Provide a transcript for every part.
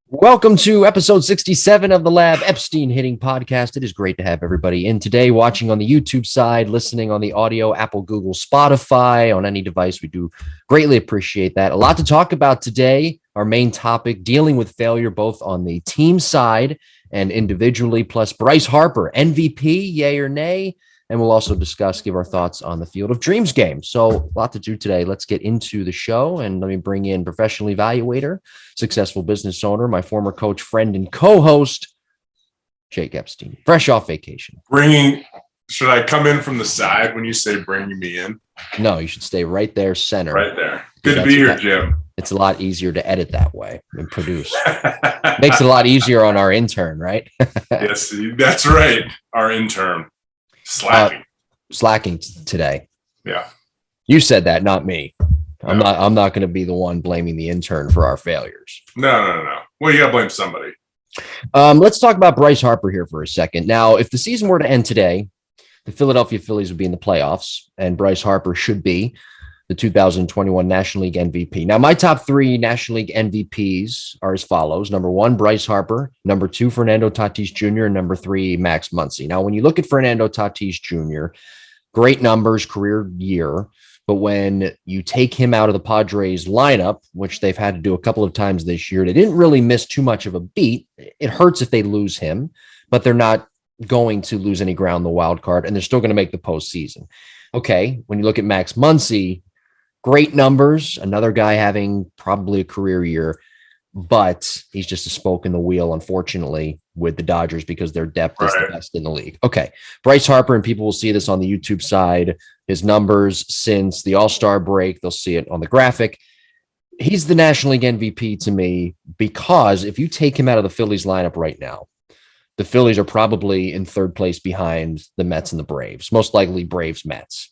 Welcome to episode 67 of the Lab Epstein Hitting Podcast. It is great to have everybody in today, watching on the YouTube side, listening on the audio, Apple, Google, Spotify, on any device. We do greatly appreciate that. A lot to talk about today. Our main topic, dealing with failure, both on the team side and individually, plus Bryce Harper, MVP, yay or nay. And we'll also give our thoughts on the Field of Dreams game. So a lot to do today. Let's get into the show. And let me bring in professional evaluator, successful business owner, my former coach, friend, and co-host, Jake Epstein, fresh off vacation. Should I come in from the side when you say bringing me in? No, you should stay right there, center. Right there. Good to be here, Jim. It's a lot easier to edit that way and produce. Makes it a lot easier on our intern, right? Yes, that's right. Our intern. Slacking today. Yeah. You said that, not me. No. I'm not going to be the one blaming the intern for our failures. No. Well, you got to blame somebody. Let's talk about Bryce Harper here for a second. Now, if the season were to end today, the Philadelphia Phillies would be in the playoffs, and Bryce Harper should be the 2021 National League MVP. Now, my top three National League MVPs are as follows. Number one, Bryce Harper. Number two, Fernando Tatis Jr. And number three, Max Munsey. Now, when you look at Fernando Tatis Jr., great numbers, career year. But when you take him out of the Padres lineup, which they've had to do a couple of times this year, they didn't really miss too much of a beat. It hurts if they lose him, but they're not going to lose any ground in the wild card, and they're still going to make the postseason. Okay, when you look at Max Munsey, great numbers, another guy having probably a career year, but he's just a spoke in the wheel, unfortunately, with the Dodgers because their depth is the best in the league. Okay, Bryce Harper, and people will see this on the YouTube side, his numbers since the All-Star break, they'll see it on the graphic. He's the National League MVP to me because if you take him out of the Phillies lineup right now, the Phillies are probably in third place behind the Mets and the Braves, most likely Braves Mets.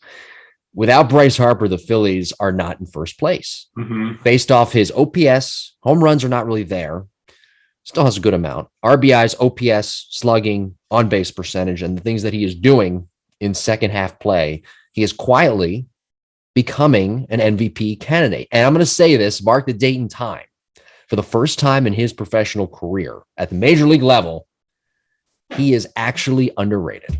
Without Bryce Harper, the Phillies are not in first place. Mm-hmm. Based off his OPS, home runs are not really there. Still has a good amount. RBIs, OPS, slugging, on-base percentage, and the things that he is doing in second half play, he is quietly becoming an MVP candidate. And I'm going to say this, mark the date and time. For the first time in his professional career at the major league level, he is actually underrated.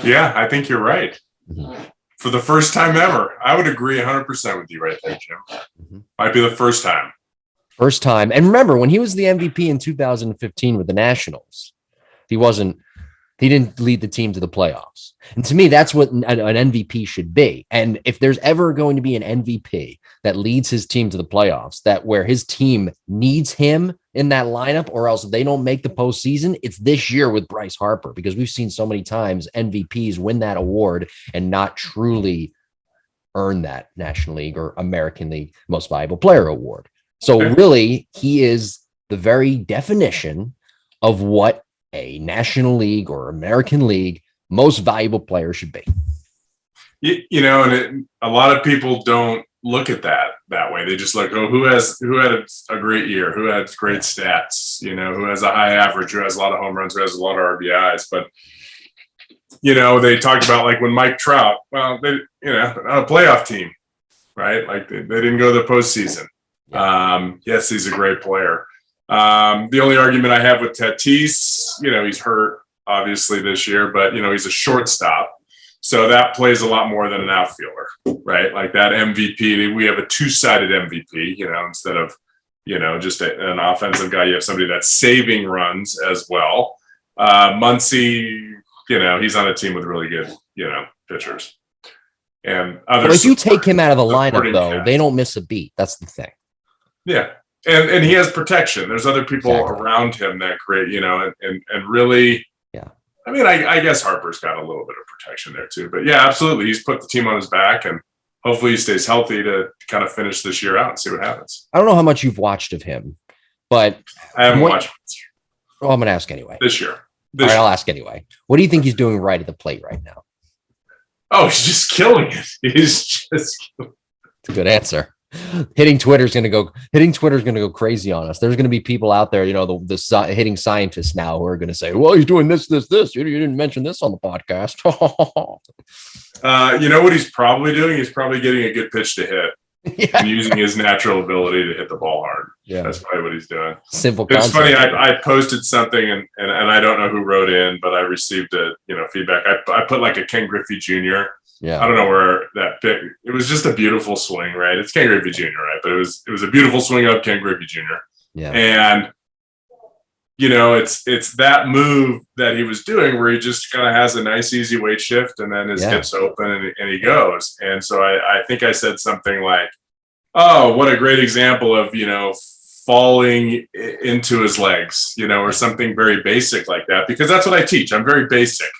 Yeah, I think you're right. Mm-hmm. For the first time ever. I would agree 100% with you right there, Jim. Mm-hmm. Might be the first time. First time. And remember, when he was the MVP in 2015 with the Nationals, he didn't lead the team to the playoffs. And to me, that's what an MVP should be. And if there's ever going to be an MVP that leads his team to the playoffs, that where his team needs him in that lineup or else they don't make the postseason, it's this year with Bryce Harper, because we've seen so many times MVPs win that award and not truly earn that National League or American League Most Valuable Player award. So really, he is the very definition of what a National League or American League Most Valuable Player should be. And a lot of people don't look at that way. They just look, who had a great year, who had great stats, who has a high average, who has a lot of home runs, who has a lot of RBIs. But they talked about like when Mike Trout, well, they a playoff team, right? Like they didn't go to the postseason. Yes, he's a great player. The only argument I have with Tatis, he's hurt obviously this year, but he's a shortstop. So that plays a lot more than an outfielder, right? Like that MVP, we have a two-sided MVP, instead of, just an offensive guy, you have somebody that's saving runs as well. Munsey, he's on a team with really good, pitchers. And but if you take him out of the lineup, though, they don't miss a beat. That's the thing. Yeah. And he has protection. There's other people around him that create, and really, yeah. I mean, I guess Harper's got a little bit of protection there too, but yeah, absolutely. He's put the team on his back, and hopefully he stays healthy to kind of finish this year out and see what happens. I don't know how much you've watched of him, but I haven't watched. Well, I'm going to ask anyway. This year. All right, I'll ask anyway. What do you think he's doing right at the plate right now? Oh, he's just killing it. It's a good answer. Hitting Twitter's going to go crazy on us. There's going to be people out there, the hitting scientists now who are going to say, well, he's doing this. You didn't mention this on the podcast. You know what he's probably doing? He's probably getting a good pitch to hit. and using his natural ability to hit the ball hard. Yeah. That's probably what he's doing. Simple It's concept. funny. I posted something and I don't know who wrote in, but I received feedback. I put like a Ken Griffey Jr. Yeah. I don't know where that bit. It was just a beautiful swing, right? It's Ken Griffey Jr., right? But it was a beautiful swing of Ken Griffey Jr. Yeah. And it's that move that he was doing where he just kind of has a nice easy weight shift and then his hips open and he goes. And so I think I said something like, "Oh, what a great example of falling into his legs," or something very basic like that, because that's what I teach. I'm very basic.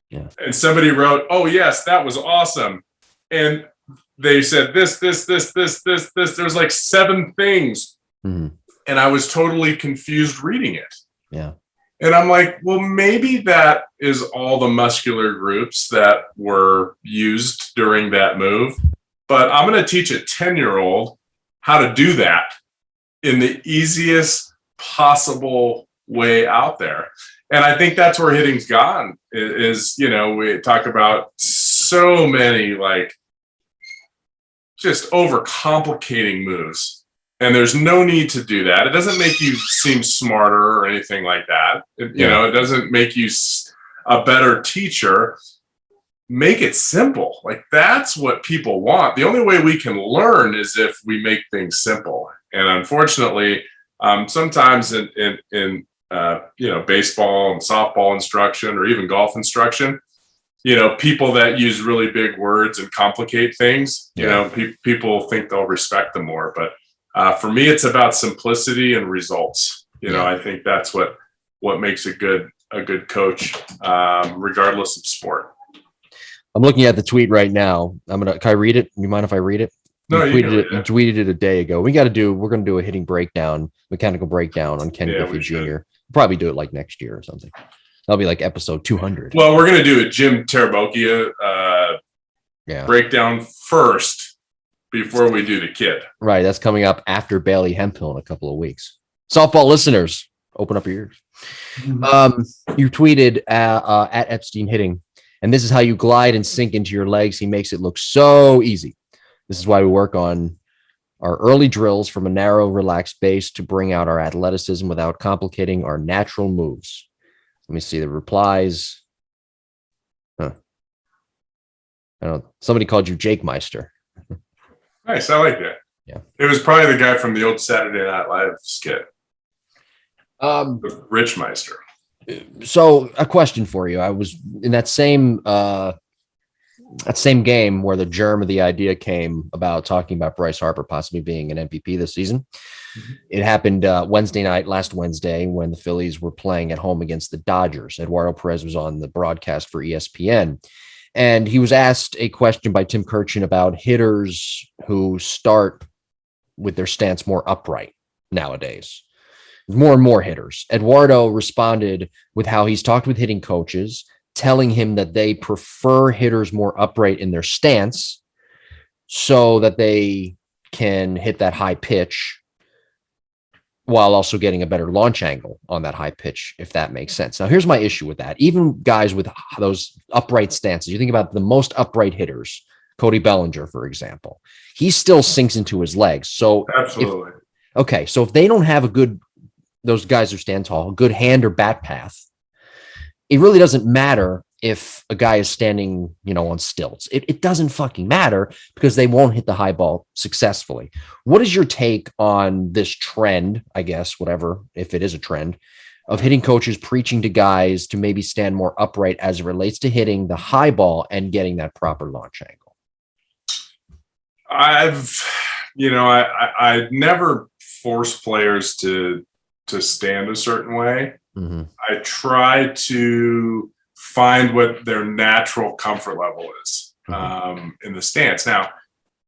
Yeah. And somebody wrote, "Oh yes, that was awesome," and they said this. There's like 7 things. Mm-hmm. And I was totally confused reading it. Yeah. And I'm like, well, maybe that is all the muscular groups that were used during that move. But I'm going to teach a 10-year-old how to do that in the easiest possible way out there. And I think that's where hitting's gone is, we talk about so many like just overcomplicating moves. And there's no need to do that. It doesn't make you seem smarter or anything like that. It doesn't make you a better teacher. Make it simple. Like that's what people want. The only way we can learn is if we make things simple. And unfortunately, sometimes in baseball and softball instruction or even golf instruction, people that use really big words and complicate things, people think they'll respect them more. But for me, it's about simplicity and results. I think that's what makes a good coach, regardless of sport. I'm looking at the tweet right now. Can I read it? You mind if I read it? No, you tweeted it a day ago. We're going to do a hitting breakdown, mechanical breakdown on Ken Griffey Jr. We'll probably do it like next year or something. That'll be like episode 200. Well, we're going to do a Jim Tarabokia breakdown first before we do the kid. Right. That's coming up after Bailey Hemphill in a couple of weeks. Softball listeners, open up your ears. You tweeted at Epstein hitting, and this is how you glide and sink into your legs. He makes it look so easy. This is why we work on our early drills from a narrow, relaxed base to bring out our athleticism without complicating our natural moves. Let me see the replies. I don't know. Somebody called you Jake Meister. Nice. I like that. Yeah. It was probably the guy from the old Saturday Night Live skit. Rich Meister. So a question for you. I was in that same game where the germ of the idea came about talking about Bryce Harper possibly being an MVP this season. Mm-hmm. It happened last Wednesday, when the Phillies were playing at home against the Dodgers. Eduardo Perez was on the broadcast for ESPN. And he was asked a question by Tim Kirchin about hitters who start with their stance more upright nowadays. More and more hitters. Eduardo responded with how he's talked with hitting coaches, telling him that they prefer hitters more upright in their stance so that they can hit that high pitch while also getting a better launch angle on that high pitch, if that makes sense. Now, here's my issue with that. Even guys with those upright stances, you think about the most upright hitters, Cody Bellinger, for example, he still sinks into his legs. So absolutely. So if they don't have those guys who stand tall, a good hand or bat path, it really doesn't matter if a guy is standing, on stilts. It doesn't fucking matter because they won't hit the high ball successfully. What is your take on this trend, I guess, whatever, if it is a trend, of hitting coaches preaching to guys to maybe stand more upright as it relates to hitting the high ball and getting that proper launch angle? I never force players to stand a certain way. Mm-hmm. I try to find what their natural comfort level is in the stance. Now,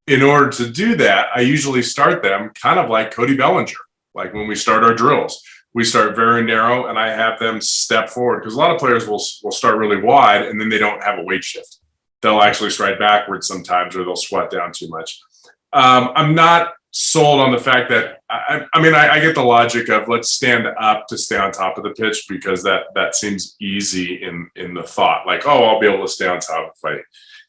in order to do that, I usually start them kind of like Cody Bellinger. Like when we start our drills, we start very narrow and I have them step forward, because a lot of players will start really wide and then they don't have a weight shift. They'll actually stride backwards sometimes, or they'll squat down too much. I'm not sold on the fact that I get the logic of let's stand up to stay on top of the pitch, because that seems easy in the thought, like, oh, I'll be able to stay on top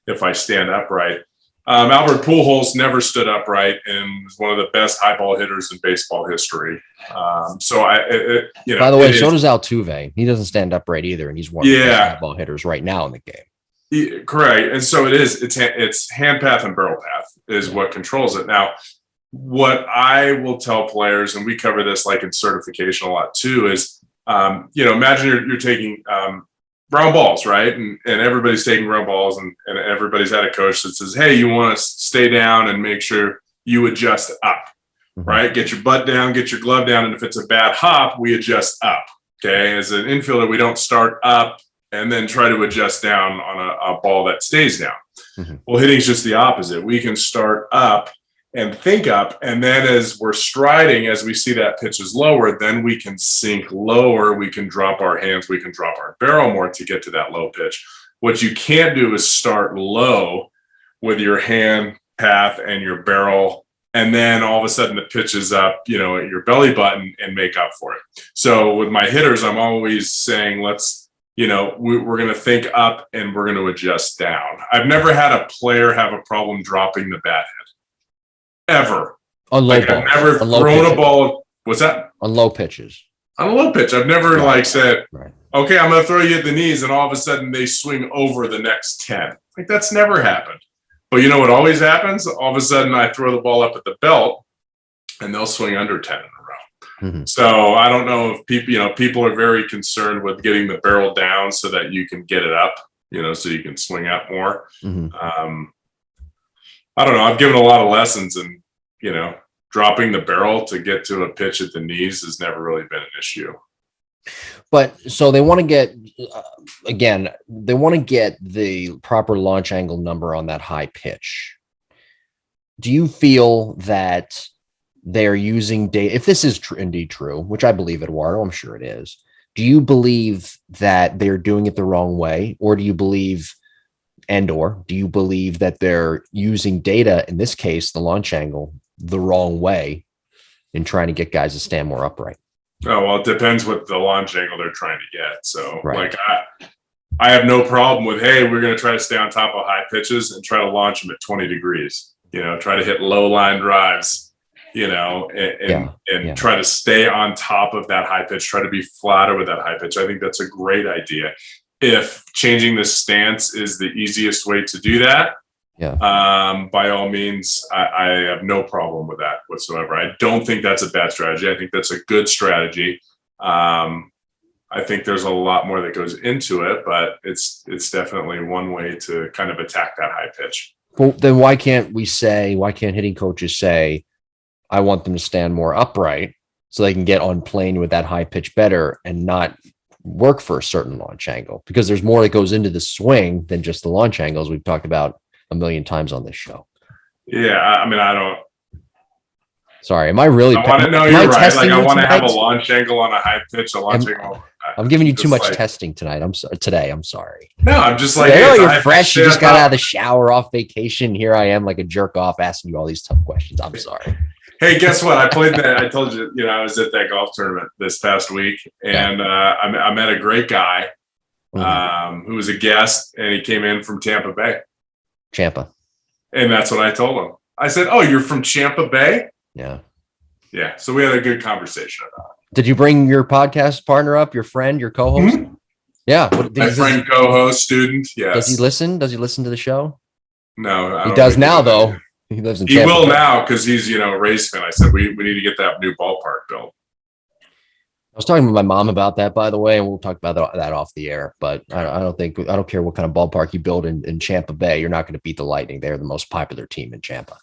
if I stand upright. Albert Pujols never stood upright and was one of the best high ball hitters in baseball history. By the way, so does Altuve. He doesn't stand upright either, and he's one of the best high ball hitters right now in the game. Correct. And so it's hand path and barrel path is what controls it. Now, what I will tell players, and we cover this like in certification a lot too, is, imagine you're taking ground balls, right? And everybody's taking ground balls and everybody's had a coach that says, hey, you want to stay down and make sure you adjust up, right? Get your butt down, get your glove down. And if it's a bad hop, we adjust up. Okay. As an infielder, we don't start up and then try to adjust down on a ball that stays down. Well, hitting's just the opposite. We can start up and think up. And then as we're striding, as we see that pitch is lower, then we can sink lower. We can drop our hands. We can drop our barrel more to get to that low pitch. What you can't do is start low with your hand path and your barrel. And then all of a sudden the pitch is up, at your belly button and make up for it. So with my hitters, I'm always saying, we're going to think up and we're going to adjust down. I've never had a player have a problem dropping the bat head. Ever. On low balls. I've never thrown a ball. What's that? On low pitches. On a low pitch. I've never said, okay, I'm going to throw you at the knees, and all of a sudden they swing over the next 10. That's never happened. But you know what always happens? All of a sudden I throw the ball up at the belt and they'll swing under 10 in a row. So I don't know if people are very concerned with getting the barrel down so that you can get it up, so you can swing out more. I don't know. I've given a lot of lessons, and dropping the barrel to get to a pitch at the knees has never really been an issue. But so they want to get the proper launch angle number on that high pitch. Do you feel that they're using data? If this is indeed true, which I believe, Eduardo, I'm sure it is. Do you believe that they're doing it the wrong way, or do you believe that they're using data, in this case, the launch angle, the wrong way in trying to get guys to stand more upright? Oh, well, it depends what the launch angle they're trying to get. So I have no problem with, hey, we're going to try to stay on top of high pitches and try to launch them at 20 degrees, try to hit low line drives, and try to stay on top of that high pitch, try to be flatter with that high pitch. I think that's a great idea. If changing the stance is the easiest way to do that, by all means, I have no problem with that whatsoever. I don't think that's a bad strategy. I think that's a good strategy. I think there's a lot more that goes into it, but it's definitely one way to kind of attack that high pitch. Well, then why can't hitting coaches say, I want them to stand more upright so they can get on plane with that high pitch better and not work for a certain launch angle? Because there's more that goes into the swing than just the launch angles we've talked about a million times on this show. Yeah, I mean, I don't. Sorry, am I really? I want to know you're right. Like, I want to have a launch angle on a high pitch, a launch angle. I'm giving you too much testing tonight. I'm sorry. No, I'm just like, hey, you're fresh. You just got out of the shower, off vacation. Here I am, like a jerk off, asking you all these tough questions. I'm sorry. Hey, guess what? I played that. I told you, I was at that golf tournament this past week, and I met a great guy who was a guest, and he came in from Tampa Bay. Champa. And that's what I told him. I said, "Oh, you're from Tampa Bay?" Yeah. Yeah. So we had a good conversation about it. Did you bring your podcast partner up, your friend, your co-host? Mm-hmm. Yeah. My friend, co-host, student. Yes. Does he listen? Does he listen to the show? No. He does now, though. He lives in Tampa. He will now because he's, a Rays fan. I said, we need to get that new ballpark built. I was talking with my mom about that, by the way, and we'll talk about that off the air. But I don't care what kind of ballpark you build in Tampa Bay. You're not going to beat the Lightning. They're the most popular team in Tampa.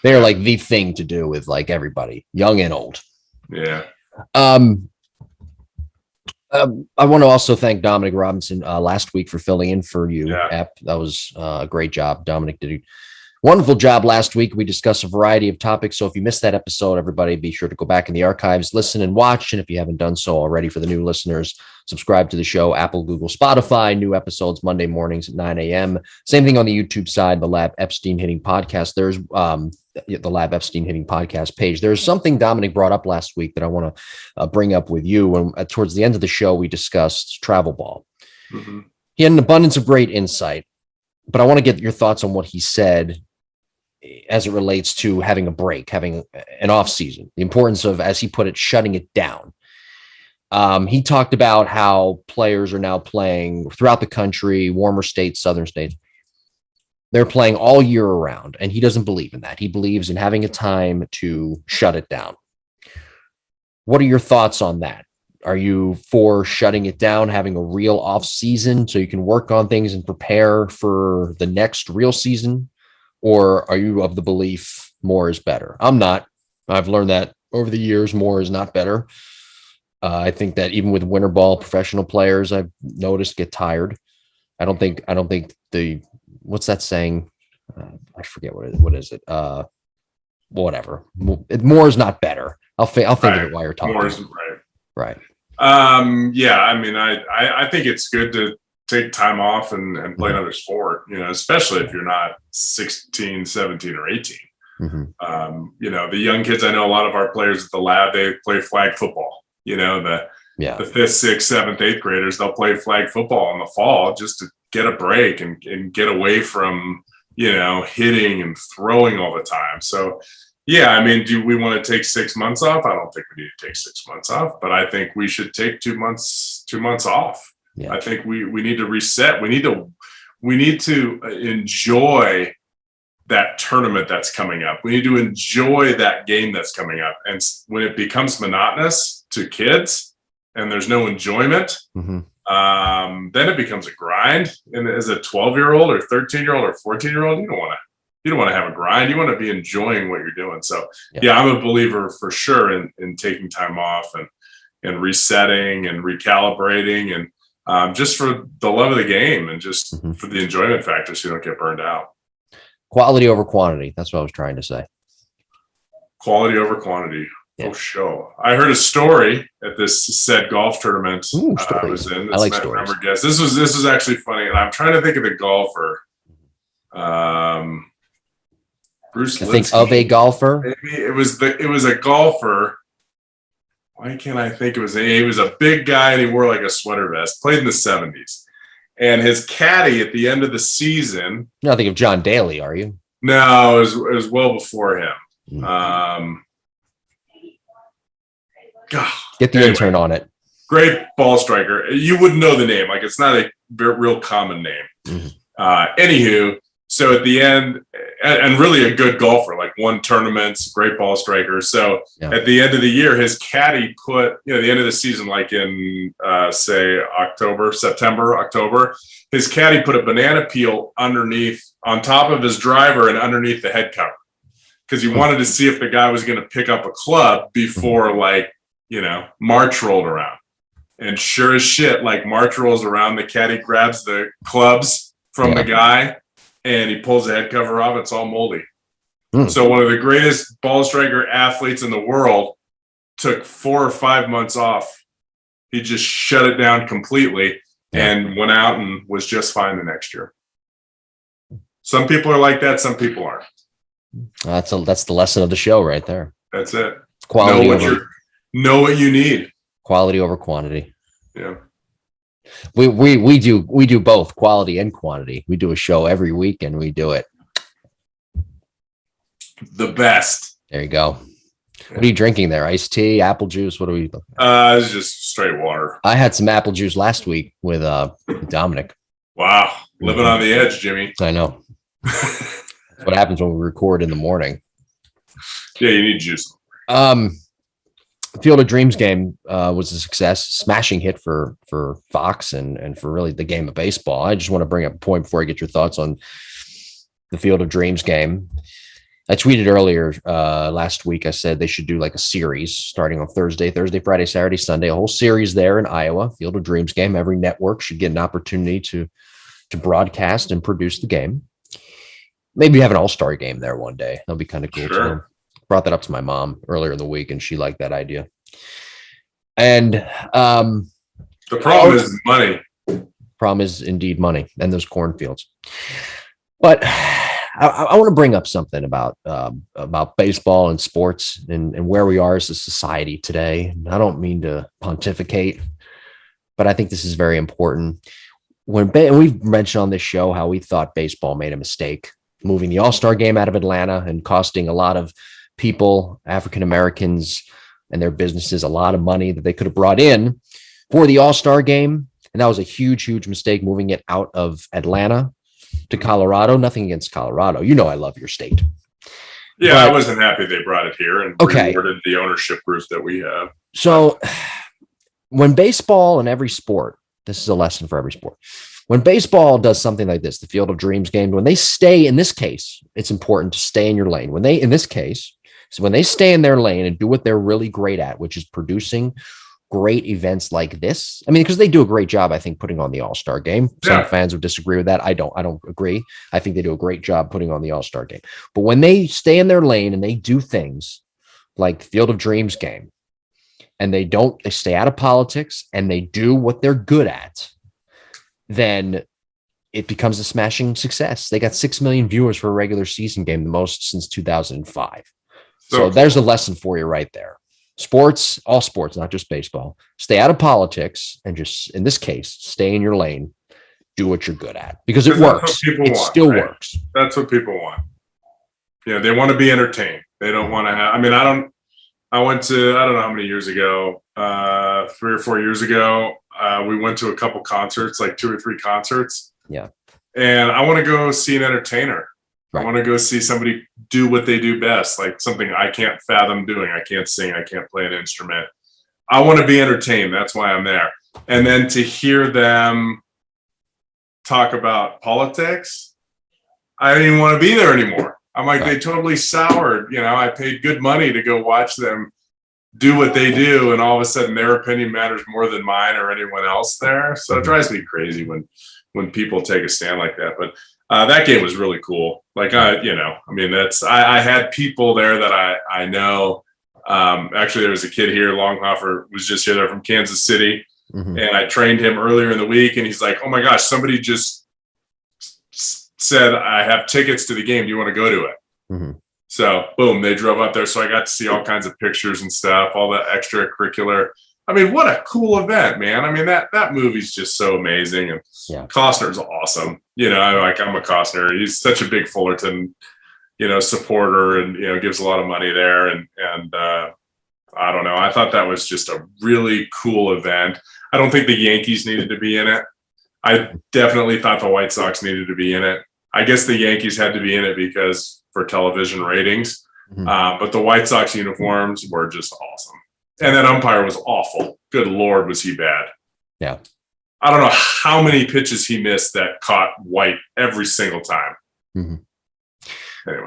They're like the thing to do with like everybody, young and old. Yeah. I want to also thank Dominic Robinson last week for filling in for you. Yeah. That was a great job. Dominic did a wonderful job last week. We discussed a variety of topics. So if you missed that episode, everybody be sure to go back in the archives, listen and watch. And if you haven't done so already, for the new listeners, subscribe to the show, Apple, Google, Spotify, new episodes Monday mornings at 9 a.m. Same thing on the YouTube side, the Lab Epstein Hitting Podcast. There's the Lab Epstein Hitting Podcast page. There's something Dominic brought up last week that I want to bring up with you. And towards the end of the show, we discussed travel ball. Mm-hmm. He had an abundance of great insight, but I want to get your thoughts on what he said as it relates to having a break, having an off season, the importance of, as he put it, shutting it down. He talked about how players are now playing throughout the country, warmer states, southern states. They're playing all year around, and he doesn't believe in that. He believes in having a time to shut it down. What are your thoughts on that? Are you for shutting it down, having a real off season so you can work on things and prepare for the next real season? Or are you of the belief more is better? I'm not. I've learned that over the years, more is not better. I think that even with winter ball, professional players I've noticed get tired. I don't think what's that saying? I forget what is it. Whatever. More is not better. I'll think of it while you're talking. More is right. Right. Yeah. I mean, I think it's good to take time off and play another sport, especially if you're not 16, 17 or 18. The young kids, I know a lot of our players at the lab, they play flag football, the 5th, 6th, 7th, 8th graders, they'll play flag football in the fall just to get a break and get away from, hitting and throwing all the time. So, yeah, I mean, do we want to take 6 months off? I don't think we need to take 6 months off, but I think we should take 2 months off. Yeah. I think we need to reset. We need to enjoy that tournament that's coming up. We need to enjoy that game that's coming up. And when it becomes monotonous to kids and there's no enjoyment, then it becomes a grind. And as a 12-year-old or 13-year-old or 14-year-old, you don't want to have a grind. You want to be enjoying what you're doing. So yeah, I'm a believer for sure in taking time off and resetting and recalibrating and just for the love of the game and just for the enjoyment factor so you don't get burned out. Quality over quantity. That's what I was trying to say. Quality over quantity. Yeah. For sure. I heard a story at this said golf tournament I was in. I like stories. This was actually funny, and I'm trying to think of the golfer. Bruce. I think of a golfer. Maybe it was a golfer. Why can't I think it was? He was a big guy and he wore like a sweater vest. Played in the 70s. And his caddy at the end of the season. You're not thinking of John Daly, are you? No, it was well before him. Get the intern on it. Great ball striker. You wouldn't know the name. Like, it's not a real common name. Anywho, so at the end, and really a good golfer, like won tournaments, great ball striker. So at the end of the year, his caddy put, the end of the season, like in, say, September, October, his caddy put a banana peel on top of his driver and underneath the head cover. Because he wanted to see if the guy was going to pick up a club before, March rolled around. And sure as shit, like March rolls around, the caddy grabs the clubs from the guy and he pulls the head cover off. It's all moldy. So one of the greatest ball striker athletes in the world took 4 or 5 months off. He just shut it down completely and went out and was just fine the next year. Some people are like that. Some people aren't. That's the lesson of the show right there. That's it. Quality know what you need. Quality over quantity. Yeah. We do both quality and quantity. We do a show every week and we do it. The best. There you go. What are you drinking there? Iced tea, apple juice? What are we? It's just straight water. I had some apple juice last week with Dominic. Wow. Living on the edge, Jimmy. I know. That's what happens when we record in the morning. Yeah, you need juice. Field of Dreams game was a success, smashing hit for Fox and for really the game of baseball. I just want to bring up a point before I get your thoughts on the Field of Dreams game. I tweeted earlier last week. I said they should do like a series starting on Thursday, Friday, Saturday, Sunday, a whole series there in Iowa. Field of Dreams game. Every network should get an opportunity to broadcast and produce the game. Maybe have an all-star game there one day. That'll be kind of cool too. Brought that up to my mom earlier in the week, and she liked that idea. And the problem is money. Problem is indeed money and those cornfields. But I want to bring up something about baseball and sports and where we are as a society today. I don't mean to pontificate, but I think this is very important. We've mentioned on this show how we thought baseball made a mistake moving the All-Star game out of Atlanta and costing a lot of people, African Americans and their businesses, a lot of money that they could have brought in for the All-Star game. And that was a huge, huge mistake moving it out of Atlanta to Colorado. Nothing against Colorado. You know I love your state. Yeah, but I wasn't happy they brought it here and rewarded the ownership group that we have. So when baseball and every sport, this is a lesson for every sport. When baseball does something like this, the Field of Dreams game, when they stay in this case, it's important to stay in your lane. When they, in this case, so when they stay in their lane and do what they're really great at, which is producing great events like this. I mean, because they do a great job, I think, putting on the All-Star game. Some fans would disagree with that. I don't agree. I think they do a great job putting on the All-Star game. But when they stay in their lane and they do things like the Field of Dreams game, and they stay out of politics and they do what they're good at, then it becomes a smashing success. They got 6 million viewers for a regular season game, the most since 2005. So there's a lesson for you right there. Sports, all sports, not just baseball. Stay out of politics and just, in this case, stay in your lane. Do what you're good at because it works. It still works. That's what people want. Yeah, they want to be entertained. They don't want to have. I mean, I went to, I don't know how many years ago, 3 or 4 years ago. We went to a couple concerts, like 2 or 3 concerts. Yeah. And I want to go see an entertainer. Right. I want to go see somebody do what they do best, like something I can't fathom doing. I can't sing. I can't play an instrument. I want to be entertained. That's why I'm there. And then to hear them talk about politics, I didn't even want to be there anymore. I'm like, They totally soured. You know, I paid good money to go watch them do what they do, and all of a sudden their opinion matters more than mine or anyone else there. So it drives me crazy when people take a stand like that. But that game was really cool. Like, I had people there that I know. Actually, there was a kid here, Longhofer, was just here. They're from Kansas City. Mm-hmm. And I trained him earlier in the week, and he's like, oh my gosh, somebody just said, I have tickets to the game. Do you want to go to it? Mm-hmm. So boom, they drove up there. So I got to see all kinds of pictures and stuff, all the extracurricular. I mean, what a cool event, man. I mean, that movie's just so amazing. And Costner's awesome. You know, I'm a Costner. He's such a big Fullerton, supporter, and, gives a lot of money there. And I don't know. I thought that was just a really cool event. I don't think the Yankees needed to be in it. I definitely thought the White Sox needed to be in it. I guess the Yankees had to be in it because for television ratings, but the White Sox uniforms were just awesome. And that umpire was awful. Good Lord, was he bad. Yeah. I don't know how many pitches he missed that caught White every single time. Mm-hmm. Anyway.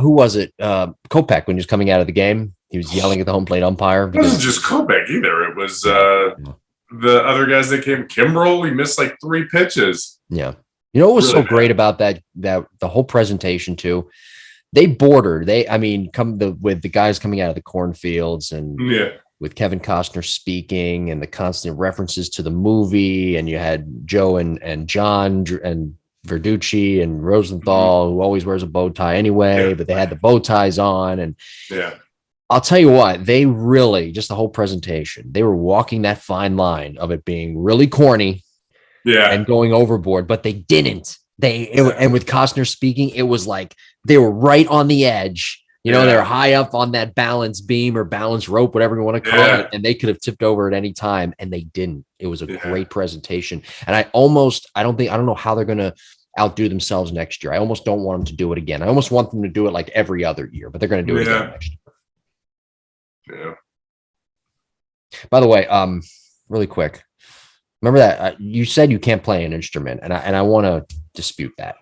Who was it? Kopech, when he was coming out of the game, he was yelling at the home plate umpire. It wasn't just Kopech either. It was the other guys that came. Kimbrel, he missed like 3 pitches. Yeah. You know what was really so great about that the whole presentation too? They bordered. With the guys coming out of the cornfields and with Kevin Costner speaking and the constant references to the movie, and you had Joe and John and Verducci and Rosenthal, who always wears a bow tie anyway, but they had the bow ties on. And I'll tell you what, they really, just the whole presentation, they were walking that fine line of it being really corny and going overboard, but they didn't. And with Costner speaking, it was like they were right on the edge. They're high up on that balance beam or balance rope, whatever you want to call it, and they could have tipped over at any time, and they didn't. It was a great presentation, and I don't know how they're going to outdo themselves next year. I almost don't want them to do it again. I almost want them to do it like every other year, but they're going to do it again next year. Yeah. By the way, really quick. Remember that you said you can't play an instrument, and I want to dispute that.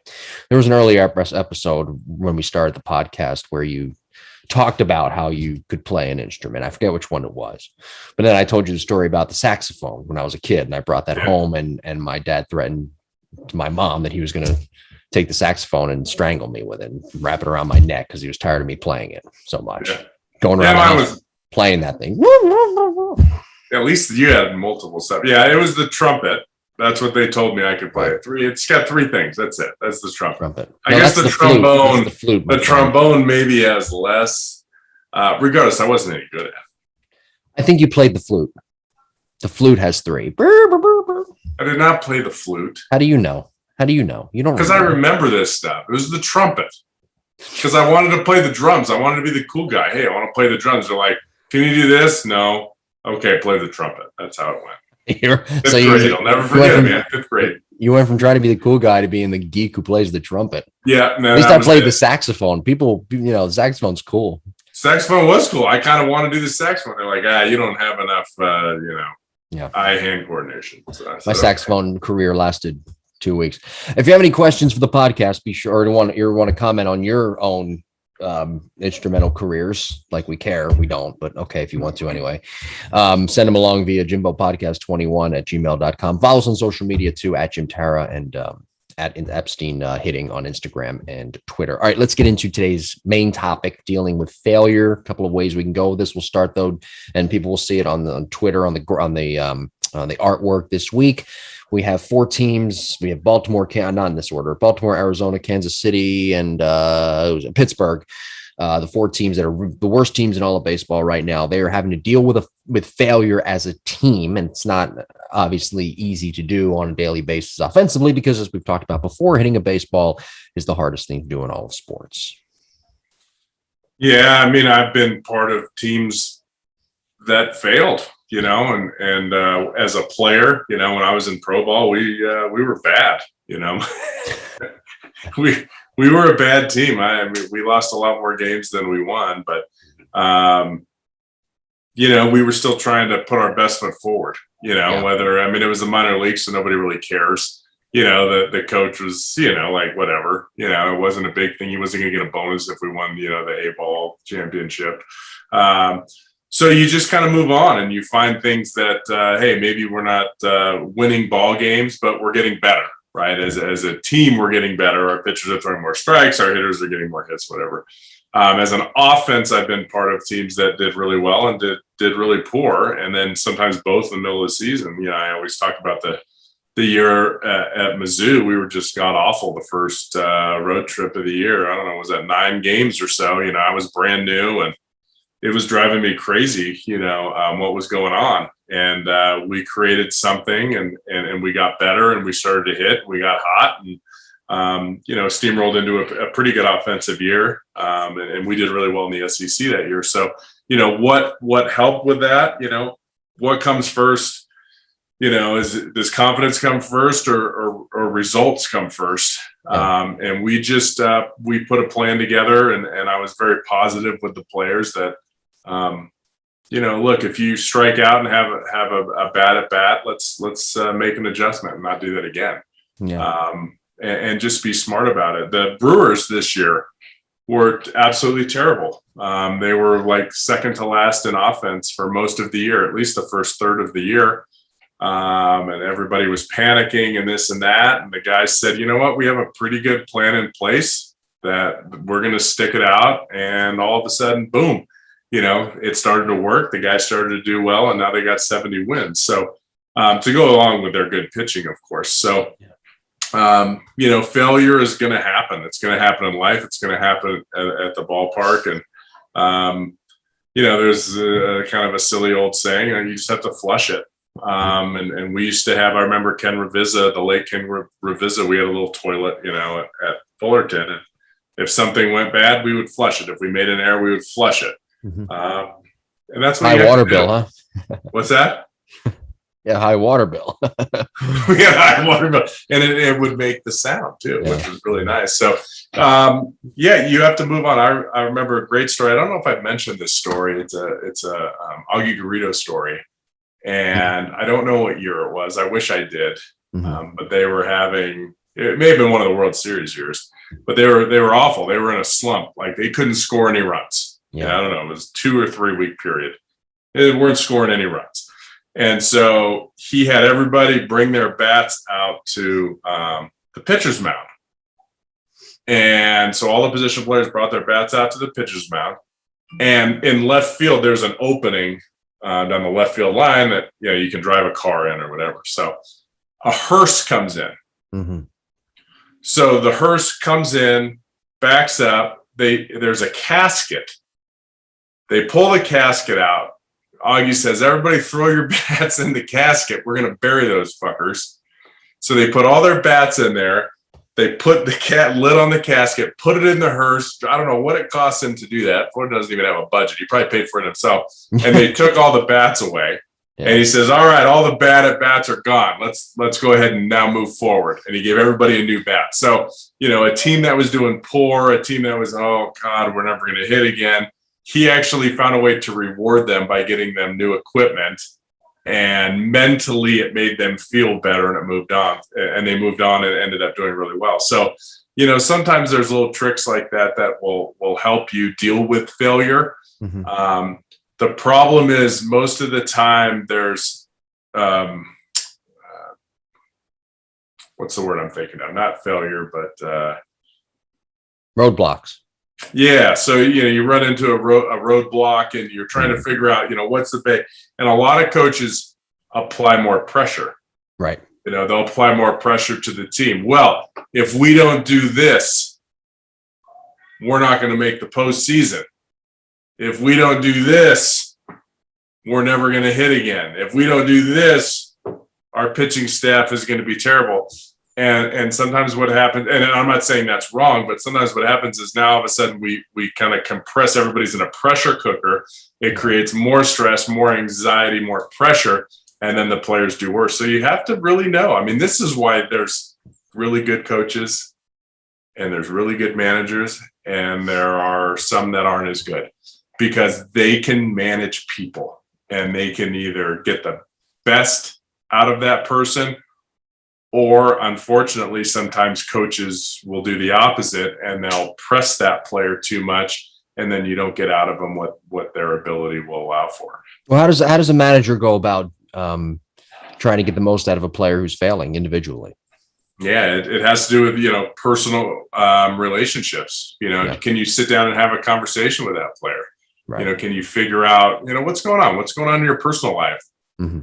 There was an earlier episode when we started the podcast where you talked about how you could play an instrument. I forget which one it was, but then I told you the story about the saxophone when I was a kid, and I brought that home, and my dad threatened to my mom that he was going to take the saxophone and strangle me with it and wrap it around my neck because he was tired of me playing it so much. Going around the house playing that thing. At least you had multiple stuff. Yeah, it was the trumpet. That's what they told me I could play. It's got 3 things. That's it. That's the trumpet. I guess the trombone. The trombone maybe has less. Regardless, I wasn't any good at it. I think you played the flute. The flute has 3. I did not play the flute. How do you know? How do you know? You don't Because I remember this stuff. It was the trumpet. Because I wanted to play the drums. I wanted to be the cool guy. Hey, I want to play the drums. They're like, can you do this? No. Okay, play the trumpet. That's how it went. Fifth grade. I'll never forget it, man. Fifth grade. You went from trying to be the cool guy to being the geek who plays the trumpet. Yeah. No, at least I played the saxophone. People, the saxophone's cool. Saxophone was cool. I kind of want to do the saxophone. They're like, you don't have enough, eye-hand coordination. So my saxophone career lasted 2 weeks. If you have any questions for the podcast, be sure to want to comment on your own instrumental careers. Like we care, we don't, but okay, if you want to anyway, send them along via jimbopodcast21@gmail.com. Follow us on social media too, at Jim Tara and at Epstein hitting on Instagram and Twitter. All right, let's get into today's main topic, dealing with failure. A couple of ways we can go. This will start though, and people will see it on Twitter on the artwork this week. We have 4 teams. We have Baltimore, not in this order, Baltimore, Arizona, Kansas City, and Pittsburgh. The 4 teams that are the worst teams in all of baseball right now. They are having to deal with failure as a team, and it's not obviously easy to do on a daily basis offensively because, as we've talked about before, hitting a baseball is the hardest thing to do in all of sports. Yeah, I mean, I've been part of teams that failed. And as a player, when I was in pro ball, we were bad. we were a bad team. We lost a lot more games than we won, but we were still trying to put our best foot forward. Whether it was the minor leagues, so nobody really cares. The coach was like whatever. It wasn't a big thing. He wasn't going to get a bonus if we won the A-ball championship. So you just kind of move on and you find things that, hey, maybe we're not winning ball games, but we're getting better, right? As a team, we're getting better. Our pitchers are throwing more strikes. Our hitters are getting more hits, whatever. As an offense, I've been part of teams that did really well and did really poor. And then sometimes both in the middle of the season. I always talk about the year at Mizzou. We were just god awful the first road trip of the year. I don't know, was that 9 games or so? I was brand new and it was driving me crazy, what was going on. And we created something and we got better and we started to hit. We got hot and, steamrolled into a pretty good offensive year. And we did really well in the SEC that year. So, what helped with that? What comes first? Does confidence come first or results come first? And we just, we put a plan together and I was very positive with the players that, look, if you strike out and have a bad at bat, let's make an adjustment and not do that again. Yeah. And just be smart about it. The Brewers this year were absolutely terrible. They were like second to last in offense for most of the year, at least the first third of the year. And everybody was panicking and this and that. And the guys said, you know what, we have a pretty good plan in place that we're going to stick it out. And all of a sudden, boom, it started to work. The guys started to do well, and now they got 70 wins. So to go along with their good pitching, of course. So, failure is going to happen. It's going to happen in life. It's going to happen at the ballpark. And, there's kind of a silly old saying, you just have to flush it. And we used to have, I remember Ken Ravizza, the late Ken Ravizza, we had a little toilet, at Fullerton. And if something went bad, we would flush it. If we made an error, we would flush it. Mm-hmm. And that's what high water bill, huh? What's that? Yeah, high water bill. Yeah, high water bill, and it would make the sound too, which was really nice. So, you have to move on. I remember a great story. I don't know if I've mentioned this story. It's a Augie Burrito story, and I don't know what year it was. I wish I did, but they were having. It may have been one of the World Series years, but they were awful. They were in a slump. Like they couldn't score any runs. Yeah, I don't know. It was 2 or 3 week period. They weren't scoring any runs. And so he had everybody bring their bats out to the pitcher's mound. And so all the position players brought their bats out to the pitcher's mound. And in left field, there's an opening down the left field line that you can drive a car in or whatever. So a hearse comes in. Mm-hmm. So the hearse comes in, backs up. There's a casket. They pull the casket out. Augie says, everybody throw your bats in the casket. We're going to bury those fuckers. So they put all their bats in there. They put the lid on the casket, put it in the hearse. I don't know what it costs him to do that. Ford doesn't even have a budget. He probably paid for it himself. And they took all the bats away. Yeah. And he says, all right, all the bad at bats are gone. Let's go ahead and now move forward. And he gave everybody a new bat. So, a team that was doing poor, a team that was, oh God, we're never going to hit again. He actually found a way to reward them by getting them new equipment. And mentally it made them feel better, and it moved on, and they moved on and ended up doing really well. So, sometimes there's little tricks like that will help you deal with failure. Mm-hmm. The problem is most of the time there's, what's the word I'm thinking of? Not failure, but roadblocks. Yeah. So, you run into a roadblock and you're trying to figure out, what's the big, and a lot of coaches apply more pressure. Right. They'll apply more pressure to the team. Well, if we don't do this, we're not going to make the postseason. If we don't do this, we're never going to hit again. If we don't do this, our pitching staff is going to be terrible. And sometimes what happens, and I'm not saying that's wrong, but sometimes what happens is now all of a sudden we kind of compress, everybody's in a pressure cooker. It creates more stress, more anxiety, more pressure, and then the players do worse. So you have to really know. I mean, this is why there's really good coaches and there's really good managers, and there are some that aren't as good, because they can manage people and they can either get the best out of that person, or unfortunately, sometimes coaches will do the opposite and they'll press that player too much, and then you don't get out of them what their ability will allow for. Well, how does a manager go about trying to get the most out of a player who's failing individually? Yeah, it has to do with, personal relationships. Can you sit down and have a conversation with that player? Right. Can you figure out, what's going on? What's going on in your personal life? Mm-hmm.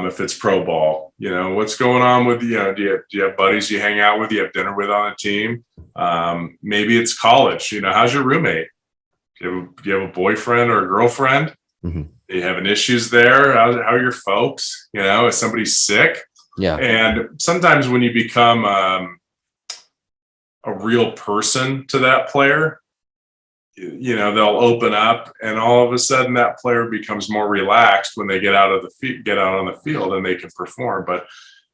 If it's pro ball, what's going on with, do you have buddies you hang out with, you have dinner with on a team? Maybe it's college, how's your roommate? Do you have a boyfriend or a girlfriend? Mm-hmm. Do you having issues there? How are your folks? Is somebody sick? Yeah. And sometimes when you become a real person to that player, they'll open up, and all of a sudden that player becomes more relaxed when they get out on the field, and they can perform. But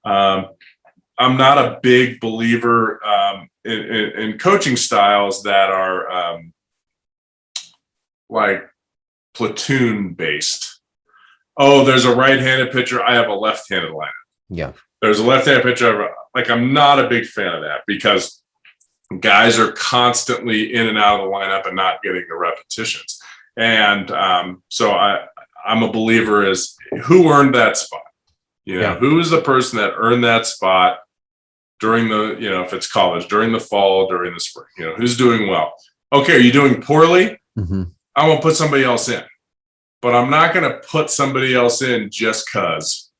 I'm not a big believer in coaching styles that are like platoon based. Oh, there's a right-handed pitcher, I have a left-handed lineup. Yeah. There's a left-handed pitcher. I'm not a big fan of that, because guys are constantly in and out of the lineup and not getting the repetitions. And so I'm a believer is who earned that spot. Who is the person that earned that spot during the, if it's college, during the fall, during the spring, who's doing well. Okay, are you doing poorly? Mm-hmm. I won't put somebody else in. But I'm not going to put somebody else in just because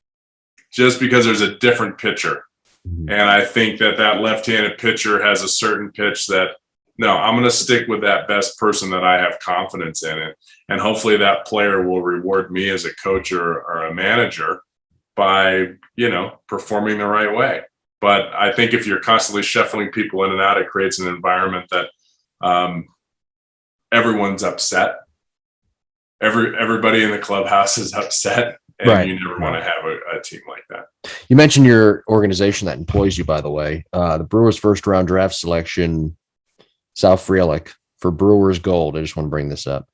there's a different pitcher. Mm-hmm. And I think that left-handed pitcher has a certain pitch that, no, I'm going to stick with that best person that I have confidence in it. And hopefully that player will reward me as a coach or a manager by, performing the right way. But I think if you're constantly shuffling people in and out, it creates an environment that everyone's upset. Everybody in the clubhouse is upset. And right. You never want to have a team like that. You mentioned your organization that employs you, by the way. The Brewers' first round draft selection, Sal Frelick, for Brewers Gold. I just want to bring this up.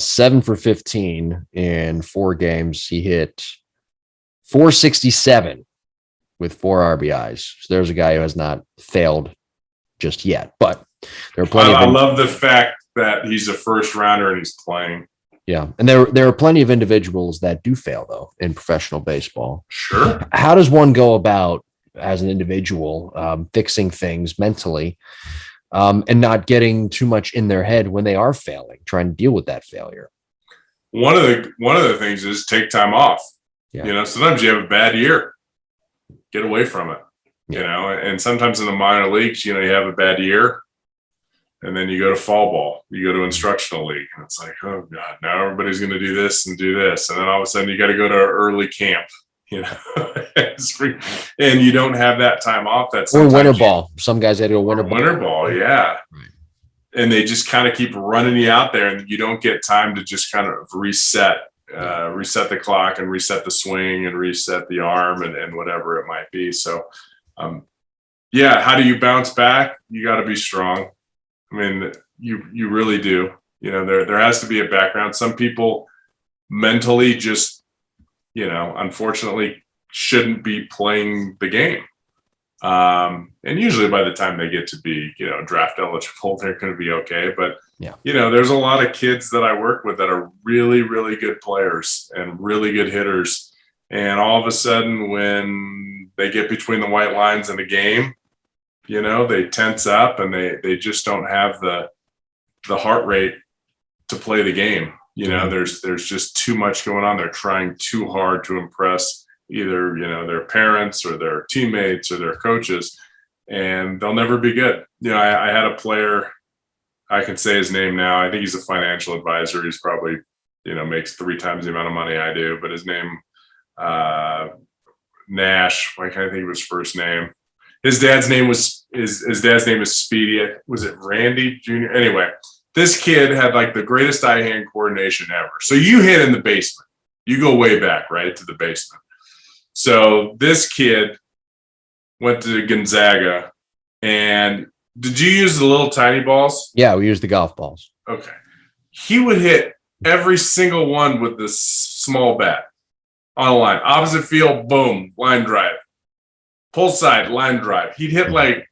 7 for 15 in 4 games. He hit .467 with 4 RBIs. So there's a guy who has not failed just yet. But there are plenty I love the fact that he's a first rounder and he's playing. Yeah. And there are plenty of individuals that do fail, though, in professional baseball. Sure. How does one go about, as an individual, fixing things mentally and not getting too much in their head when they are failing, trying to deal with that failure? One of the things is take time off. Yeah. Sometimes you have a bad year. Get away from it. Yeah. And sometimes in the minor leagues, you have a bad year. And then you go to fall ball, you go to instructional league, and it's like, oh God, now everybody's going to do this and do this. And then all of a sudden you got to go to early camp, You know, it's free, and you don't have that time off. That's or winter ball. Some guys had to go winter ball. Yeah. Right. And they just kind of keep running you out there, and you don't get time to just kind of reset the clock and reset the swing and reset the arm and whatever it might be. So, how do you bounce back? You got to be strong. I mean, you really do. You know, there has to be a background. Some people mentally just, unfortunately shouldn't be playing the game. And usually by the time they get to be, draft eligible, they're going to be okay. But, there's a lot of kids that I work with that are really, really good players and really good hitters. And all of a sudden, when they get between the white lines in the game, they tense up and they just don't have the heart rate to play the game. There's just too much going on. They're trying too hard to impress either, their parents or their teammates or their coaches, and they'll never be good. I had a player, I can say his name now. I think he's a financial advisor. He's probably, makes 3 times the amount of money I do, but his name, Nash, I can't think of his first name. His dad's name is Speedy. Was it Randy Jr.? Anyway, this kid had like the greatest eye-hand coordination ever. So you hit in the basement. You go way back, right, to the basement. So this kid went to Gonzaga, and did you use the little tiny balls? Yeah, we used the golf balls. Okay. He would hit every single one with this small bat on a line. Opposite field, boom, line drive. Pull side, line drive. He'd hit like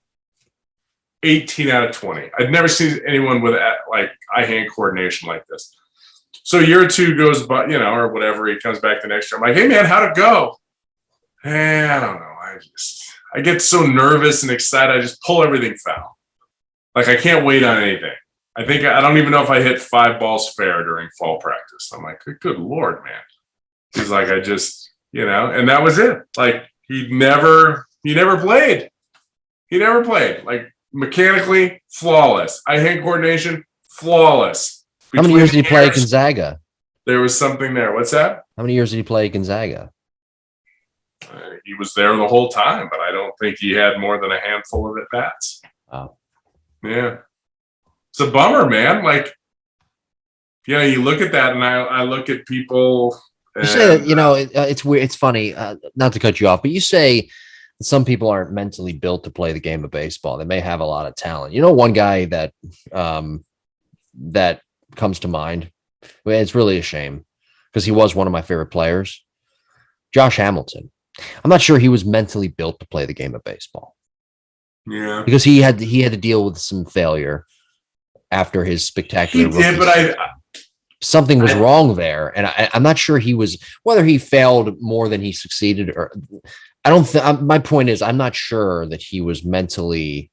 18 out of 20. I'd never seen anyone with like eye-hand coordination like this. So a year or two goes by, or whatever. He comes back the next year. I'm like, hey man, how'd it go? I don't know. I get so nervous and excited. I just pull everything foul. Like I can't wait on anything. I don't even know if I hit 5 balls fair during fall practice. I'm like, good Lord, man. He's like, I just, and that was it. Like he never played. He never played. Like mechanically flawless. Eye-hand coordination flawless. How many years did he play at Gonzaga? There was something there. What's that? How many years did he play at Gonzaga? He was there the whole time, but I don't think he had more than a handful of at-bats. Oh. Yeah. It's a bummer, man. Like, you look at that, and I look at people. You say that, it's weird. It's funny, not to cut you off, but you say some people aren't mentally built to play the game of baseball. They may have a lot of talent. One guy that that comes to mind, it's really a shame because he was one of my favorite players, Josh Hamilton. I'm not sure he was mentally built to play the game of baseball. Yeah, because he had to deal with some failure after his spectacular. He did, but something was wrong there, and I'm not sure whether he failed more than he succeeded, or I don't think. My point is, I'm not sure that he was mentally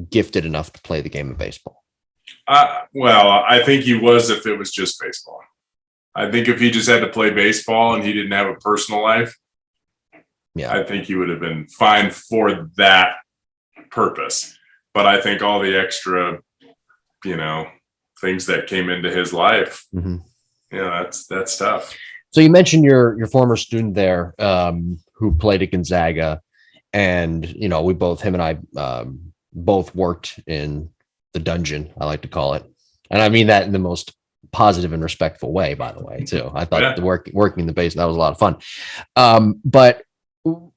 gifted enough to play the game of baseball. Well, I think he was if it was just baseball. I think if he just had to play baseball and he didn't have a personal life, I think he would have been fine for that purpose. But I think all the extra, things that came into his life, that's tough. So you mentioned your former student there, who played at Gonzaga, and him and I both worked in the dungeon, I like to call it, and I mean that in the most positive and respectful way, by the way, too. I thought the working in the basement, that was a lot of fun. But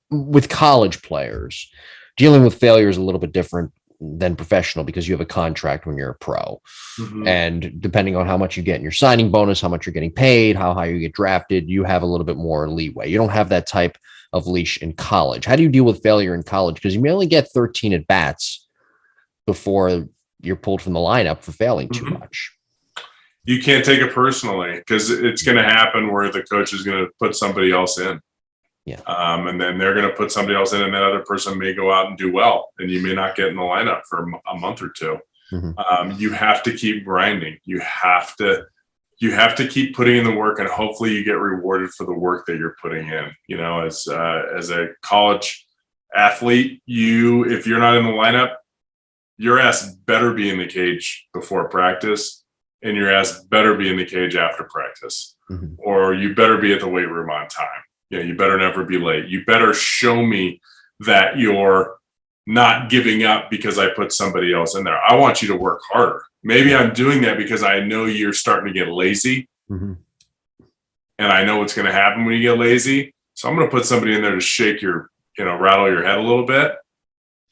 with college players, dealing with failure is a little bit different than professional because you have a contract when you're a pro. Mm-hmm. And depending on how much you get in your signing bonus, how much you're getting paid, how high you get drafted, you have a little bit more leeway. You don't have that type of leash in college. How do you deal with failure in college? Because you may only get 13 at bats before you're pulled from the lineup for failing too much. You can't take it personally because it's going to happen where the coach is going to put somebody else in. Yeah. And then they're going to put somebody else in, and that other person may go out and do well, and you may not get in the lineup for a month or two. Mm-hmm. You have to keep grinding. You have to keep putting in the work, and hopefully you get rewarded for the work that you're putting in. As a college athlete, if you're not in the lineup, your ass better be in the cage before practice, and your ass better be in the cage after practice, or you better be at the weight room on time. You better never be late. You better show me that you're not giving up because I put somebody else in there. I want you to work harder. Maybe I'm doing that because I know you're starting to get lazy. Mm-hmm. And I know what's going to happen when you get lazy. So I'm going to put somebody in there to shake your, rattle your head a little bit.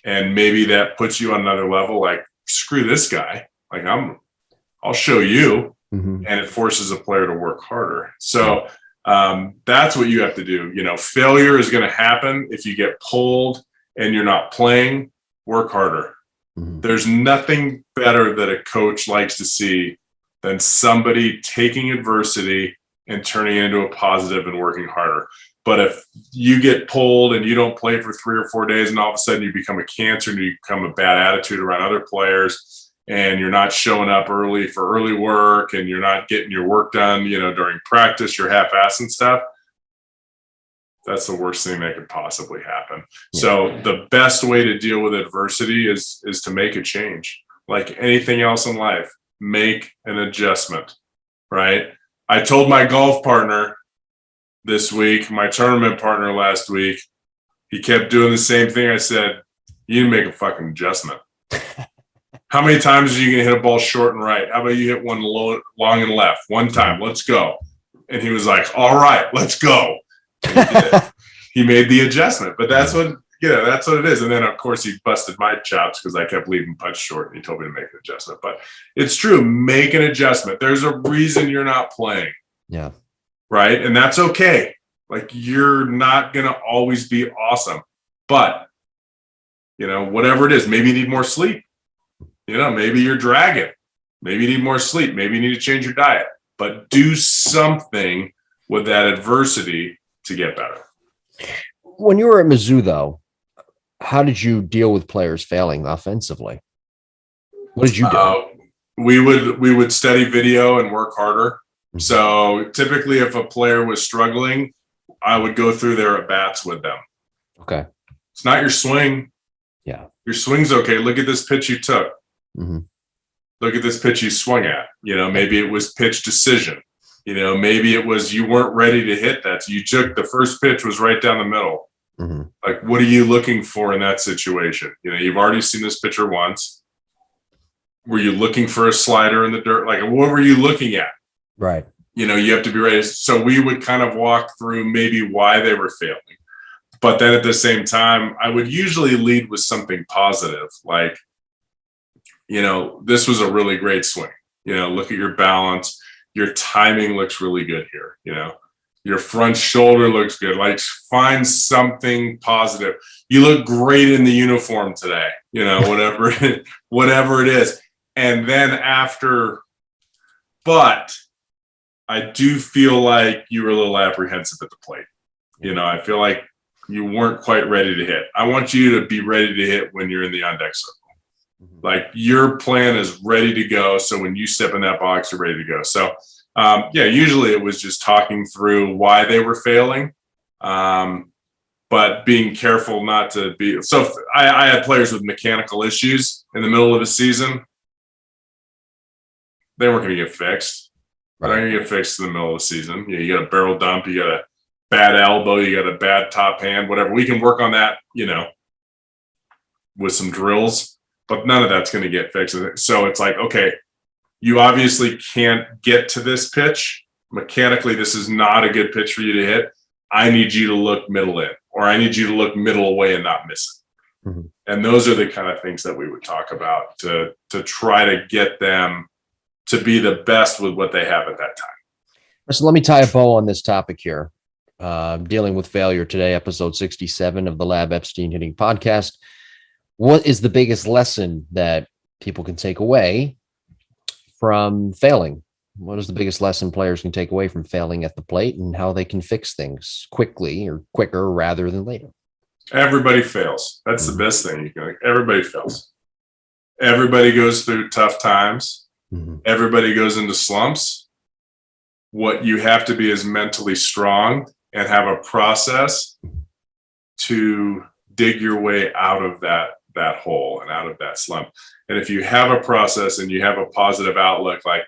And maybe that puts you on another level. Like, screw this guy. Like, I'll show you. Mm-hmm. And it forces a player to work harder. So that's what you have to do. Failure is going to happen if you get pulled and you're not playing. Work harder. Mm-hmm. There's nothing better that a coach likes to see than somebody taking adversity and turning it into a positive and working harder. But if you get pulled and you don't play for 3 or 4 days and all of a sudden you become a cancer and you become a bad attitude around other players and you're not showing up early for early work and you're not getting your work done, during practice, you're half-assing stuff, that's the worst thing that could possibly happen. Yeah. So the best way to deal with adversity is to make a change. Like anything else in life, make an adjustment, right? I told my golf partner this week, my tournament partner last week, he kept doing the same thing. I said, you need to make a fucking adjustment. How many times are you going to hit a ball short and right? How about you hit one low, long and left? One time, let's go. And he was like, all right, let's go. He made the adjustment, but that's what it is. And then of course he busted my chops because I kept leaving putts short and he told me to make an adjustment. But it's true. Make an adjustment. There's a reason you're not playing. Yeah. Right. And that's okay. Like, you're not going to always be awesome, but whatever it is, maybe you need more sleep. Maybe you're dragging. Maybe you need more sleep. Maybe you need to change your diet, but do something with that adversity to get better. When you were at Mizzou, though, how did you deal with players failing offensively? What did you do? We would study video and work harder. Mm-hmm. So typically if a player was struggling, I would go through their at-bats with them. Okay. It's not your swing. Yeah. Your swing's okay. Look at this pitch you took. Mm-hmm. Look at this pitch you swung at. Maybe it was pitch decision. Maybe it was you weren't ready to hit that. So you took the first pitch was right down the middle. Mm-hmm. Like, what are you looking for in that situation? You've already seen this pitcher once. Were you looking for a slider in the dirt? Like, what were you looking at? Right. You have to be ready. So we would kind of walk through maybe why they were failing. But then at the same time, I would usually lead with something positive. Like, this was a really great swing. Look at your balance. Your timing looks really good here. Your front shoulder looks good. Like, find something positive. You look great in the uniform today. Whatever it is. And then but I do feel like you were a little apprehensive at the plate. I feel like you weren't quite ready to hit. I want you to be ready to hit when you're in the on-deck circle. Like, your plan is ready to go. So when you step in that box, you're ready to go. So, usually it was just talking through why they were failing, but being careful not to be. So I had players with mechanical issues in the middle of the season. They weren't going to get fixed. Right. They're going to get fixed in the middle of the season. You got a barrel dump, you got a bad elbow, you got a bad top hand, whatever. We can work on that, with some drills. But none of that's going to get fixed. So it's like, okay, you obviously can't get to this pitch. Mechanically, this is not a good pitch for you to hit. I need you to look middle in, or I need you to look middle away and not miss it. Mm-hmm. And those are the kind of things that we would talk about to try to get them to be the best with what they have at that time. So let me tie a bow on this topic here. Dealing with failure today, episode 67 of the Lab Epstein Hitting Podcast. What is the biggest lesson that people can take away from failing? What is the biggest lesson players can take away from failing at the plate, and how they can fix things quickly or quicker rather than later? Everybody fails. That's the best thing you can. Everybody fails. Everybody goes through tough times. Mm-hmm. Everybody goes into slumps. What you have to be is mentally strong and have a process to dig your way out of that hole and out of that slump. And if you have a process and you have a positive outlook, like,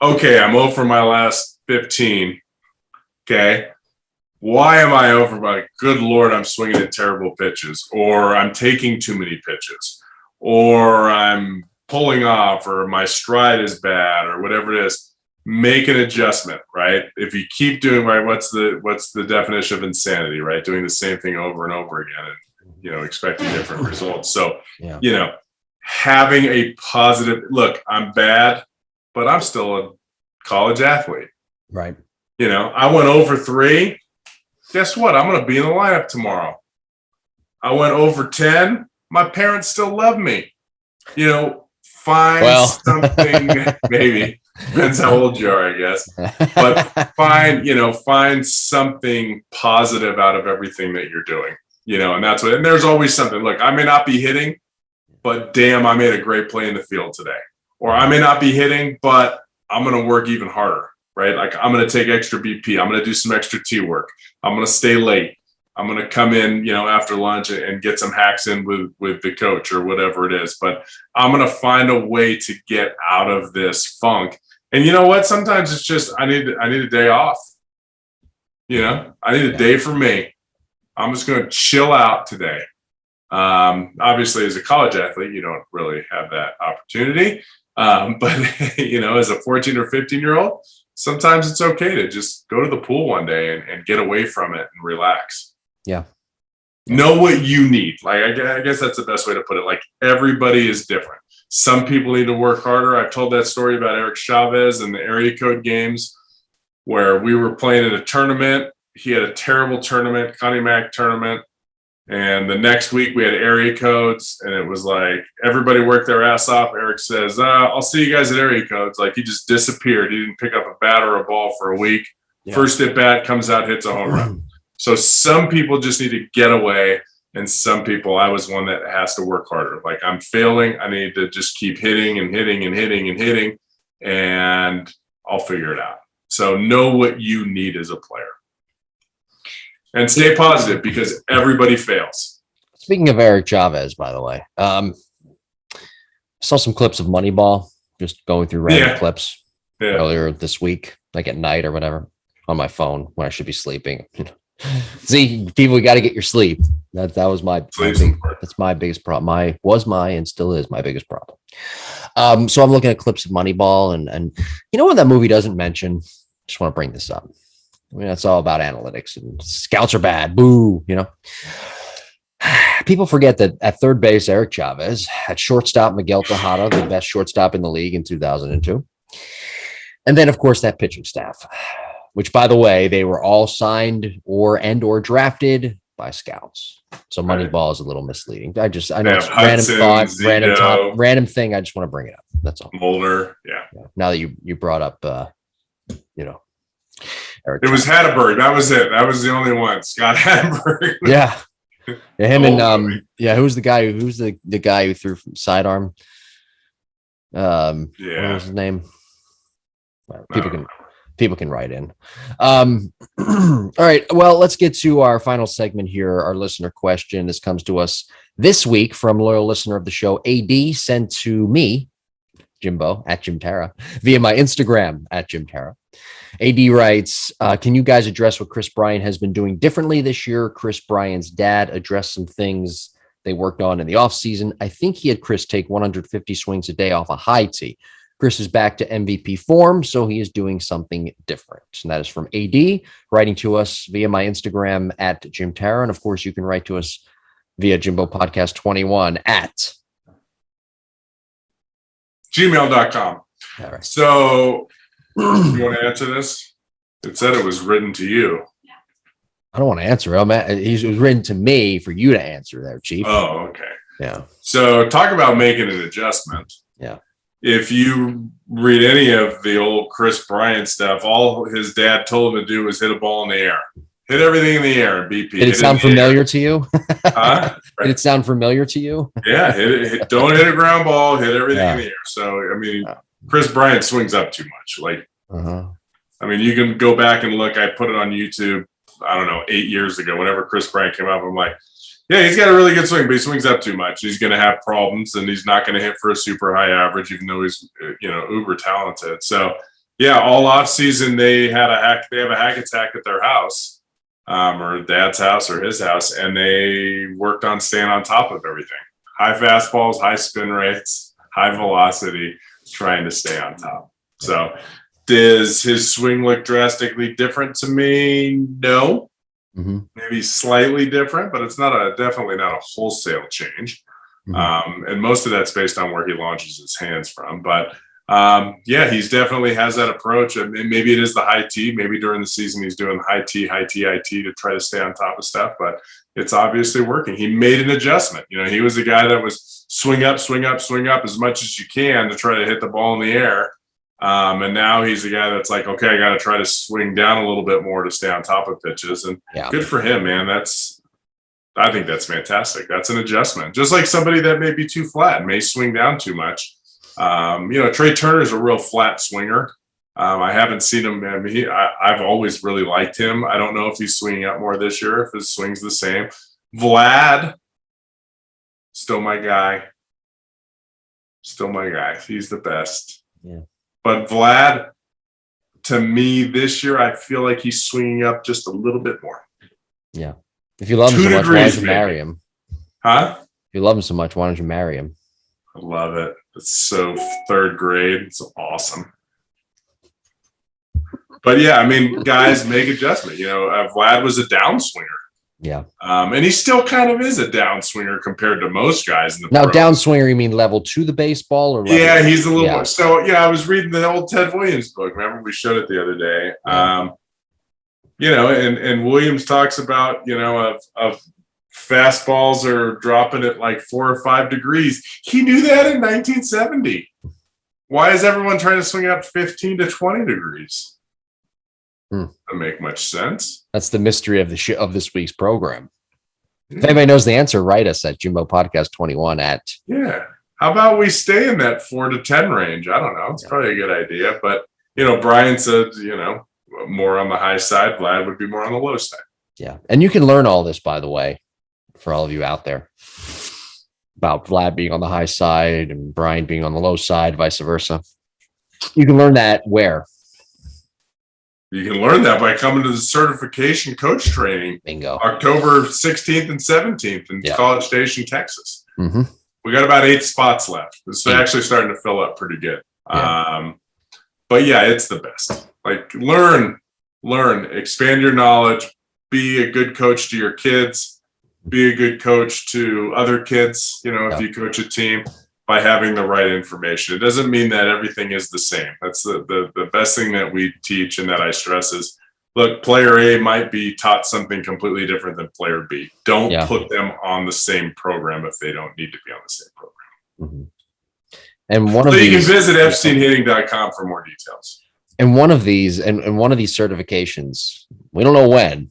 okay, I'm 0 for my last 15. Okay. Why am I over my good Lord, I'm swinging at terrible pitches, or I'm taking too many pitches, or I'm pulling off, or my stride is bad, or whatever it is. Make an adjustment, right? If you keep doing right, what's the definition of insanity, right? Doing the same thing over and over again and expecting different results. So, having a positive look, I'm bad, but I'm still a college athlete. Right. I went over 3. Guess what? I'm going to be in the lineup tomorrow. I went over 10. My parents still love me. Find something, maybe. Depends how old you are, I guess. But find something positive out of everything that you're doing. And that's and there's always something. Look, I may not be hitting, but damn, I made a great play in the field today. Or I may not be hitting, but I'm going to work even harder. Right? Like I'm going to take extra BP. I'm going to do some extra T work. I'm going to stay late. I'm going to come in, after lunch and get some hacks in with the coach or whatever it is. But I'm going to find a way to get out of this funk. And you know what? Sometimes it's just, I need a day off. I need a day for me. I'm just going to chill out today. Obviously as a college athlete, you don't really have that opportunity. But as a 14 or 15-year-old, sometimes it's okay to just go to the pool one day and get away from it and relax. Yeah. Know what you need. Like, I guess that's the best way to put it. Like, everybody is different. Some people need to work harder. I've told that story about Eric Chavez and the area code games where we were playing in a tournament. He had a terrible tournament, Connie Mack tournament. And the next week we had area codes, and it was like everybody worked their ass off. Eric says, I'll see you guys at area codes. Like, he just disappeared. He didn't pick up a bat or a ball for a week. Yeah. First at bat, comes out, hits a home run. So some people just need to get away, and some people, I was one that has to work harder. Like, I'm failing. I need to just keep hitting and hitting and hitting and hitting, and I'll figure it out. So know what you need as a player. And stay positive because everybody fails. Speaking of Eric Chavez, by the way, I saw some clips of Moneyball, just going through random clips earlier this week, like at night or whatever, on my phone when I should be sleeping. See, people, got to get your sleep. That was that's my biggest problem. And still is my biggest problem. So I'm looking at clips of Moneyball, and what that movie doesn't mention. Just want to bring this up. I mean, it's all about analytics and scouts are bad. Boo, People forget that at third base, Eric Chavez, at shortstop, Miguel Tejada, the best shortstop in the league in 2002. And then, of course, that pitching staff, which, by the way, they were all signed or drafted by scouts. So Moneyball is a little misleading. I know it's random thought, random thing. I just want to bring it up. That's all. Mulder, yeah. Now that you brought up, Eric it was Hatterberg. That was it. That was the only one. Scott Hatterberg. Yeah, him and who's the guy? Who's the guy who threw from sidearm? What was his name? Well, people can write in. All right. Well, let's get to our final segment here. Our listener question. This comes to us this week from loyal listener of the show, AD, sent to me, Jimbo at Jim Tara, via my Instagram at Jim Tara. AD writes, can you guys address what Chris Bryant has been doing differently this year? Chris Bryant's dad addressed some things they worked on in the offseason. I think he had Chris take 150 swings a day off a high tee. Chris is back to MVP form, so he is doing something different. And that is from AD, writing to us via my Instagram at Jim Tara. And of course, you can write to us via Jimbo Podcast 21 at gmail.com. All right. So you want to answer this? It said it was written to you. I don't want to answer it. It was written to me for you to answer there, Chief. Oh, okay. Yeah. So talk about making an adjustment. Yeah. If you read any of the old Chris Bryant stuff, all his dad told him to do was hit a ball in the air. Hit everything in the air and BP. Did it sound familiar to you? Huh? Right. Did it sound familiar to you? Yeah. Don't hit a ground ball. Hit everything in the air. So, I mean, Chris Bryant swings up too much. Like, I mean, you can go back and look. I put it on YouTube, I don't know, 8 years ago. Whenever Chris Bryant came up, I'm like, yeah, he's got a really good swing, but he swings up too much. He's going to have problems, and he's not going to hit for a super high average, even though he's, uber talented. So, yeah, all off season they have a hack attack at their house. or dad's house or his house, and they worked on staying on top of everything. High fastballs, high spin rates, high velocity, trying to stay on top. So does his swing look drastically different to me? No. Maybe slightly different, but it's definitely not a wholesale change. And most of that's based on where he launches his hands from. But he's definitely has that approach. I mean, maybe it is the high T. Maybe during the season he's doing high T to try to stay on top of stuff. But it's obviously working. He made an adjustment. He was a guy that was swing up as much as you can to try to hit the ball in the air. And now he's a guy that's like, okay, I got to try to swing down a little bit more to stay on top of pitches. And good for him, man. I think that's fantastic. That's an adjustment. Just like somebody that may be too flat, may swing down too much. Trey Turner's a real flat swinger. I haven't seen him. I mean, I've always really liked him. I don't know if he's swinging up more this year, if his swing's the same. Vlad, still my guy. He's the best. Yeah. But Vlad, to me, this year, I feel like he's swinging up just a little bit more. Yeah. If you love him so much, why don't you marry him? Huh? If you love him so much, why don't you marry him? I love it. It's so third grade. It's awesome. But yeah, I mean, guys make adjustment. Vlad was a downswinger. Yeah. And he still kind of is a downswinger compared to most guys in the Now, pros. downswinger, you mean level to the baseball? Or level he's a little more. So, I was reading the old Ted Williams book. Remember, we showed it the other day. And Williams talks about, of fastballs are dropping at like 4 or 5 degrees. He knew that in 1970. Why is everyone trying to swing up 15 to 20 degrees? Doesn't make much sense. That's the mystery of of this week's program. If anybody knows the answer, write us at Jimbo Podcast 21 at. Yeah. How about we stay in that 4 to 10 range? I don't know. It's probably a good idea. But, Brian said, more on the high side. Vlad would be more on the low side. Yeah. And you can learn all this, by the way, for all of you out there, about Vlad being on the high side and Brian being on the low side, vice versa. You can learn that where? You can learn that by coming to the certification coach training. Bingo. October 16th and 17th in College Station, Texas. We got about 8 spots left. It's actually starting to fill up pretty good. Yeah. But yeah, it's the best. Like learn, expand your knowledge, be a good coach to your kids, be a good coach to other kids. If you coach a team, by having the right information. It doesn't mean that everything is the same. That's the best thing that we teach and that I stress is, look, player A might be taught something completely different than player B. Don't put them on the same program if they don't need to be on the same program. And you can visit EpsteinHitting.com for more details. And one of these certifications, we don't know when,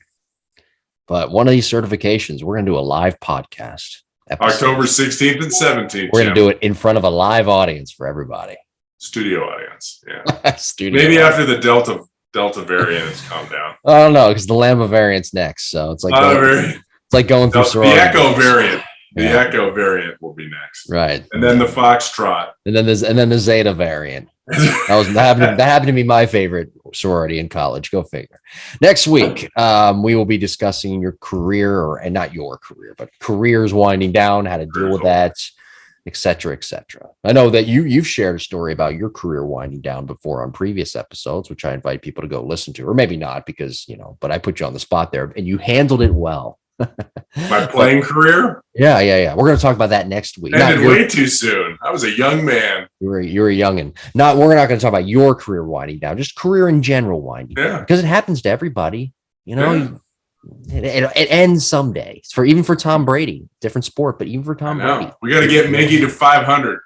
but one of these certifications, we're going to do a live podcast. October 16th and 17th. We're going to do it in front of a live audience for everybody. Studio audience. Yeah. Maybe after the Delta variant has calmed down. I don't know, because the Lambda variant's next. So it's like going through the Echo variant. The Echo variant will be next. Right. And then the Foxtrot. And then the Zeta variant. That happened to be my favorite sorority in college. Go figure. Next week, we will be discussing your career, and not your career, but careers winding down, how to deal with that, et cetera, et cetera. I know that you've shared a story about your career winding down before on previous episodes, which I invite people to go listen to, or maybe not because, but I put you on the spot there and you handled it well. My playing career? Yeah. We're going to talk about that next week. Ended way too soon. I was a young man. You were a youngin'. We're not going to talk about your career winding down, just career in general winding down, because it happens to everybody. It ends someday. Even for Tom Brady, different sport, but even for Tom Brady, we got to get Miggy to 500.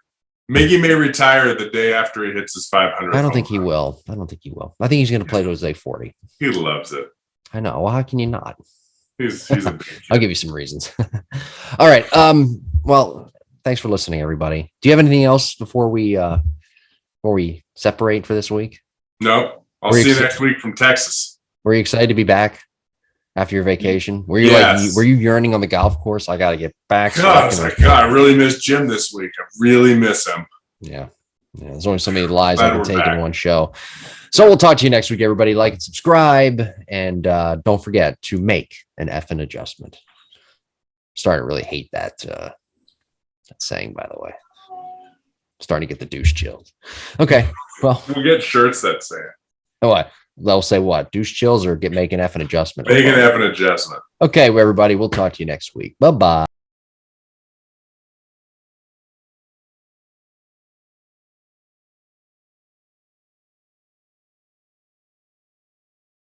Miggy may retire the day after he hits his 500. I don't think he will. I think he's going to play to his 40. He loves it. I know. Well, how can you not? He's a big kid. I'll give you some reasons. All right. Well, thanks for listening, everybody. Do you have anything else before we separate for this week? No. I'll see you next week from Texas. Were you excited to be back after your vacation? Were you were you yearning on the golf course? I got to get back. God, I really miss Jim this week. I really miss him. Yeah. There's only so many lies I can take in one show. So we'll talk to you next week, everybody. Like and subscribe. And don't forget to make an effing adjustment. Starting to really hate that saying, by the way. Starting to get the douche chills. Okay. Well, we'll get shirts that say it. Oh, what? They'll say what? Douche chills or make an effing adjustment? Make an effing adjustment. Okay, well, everybody. We'll talk to you next week. Bye-bye.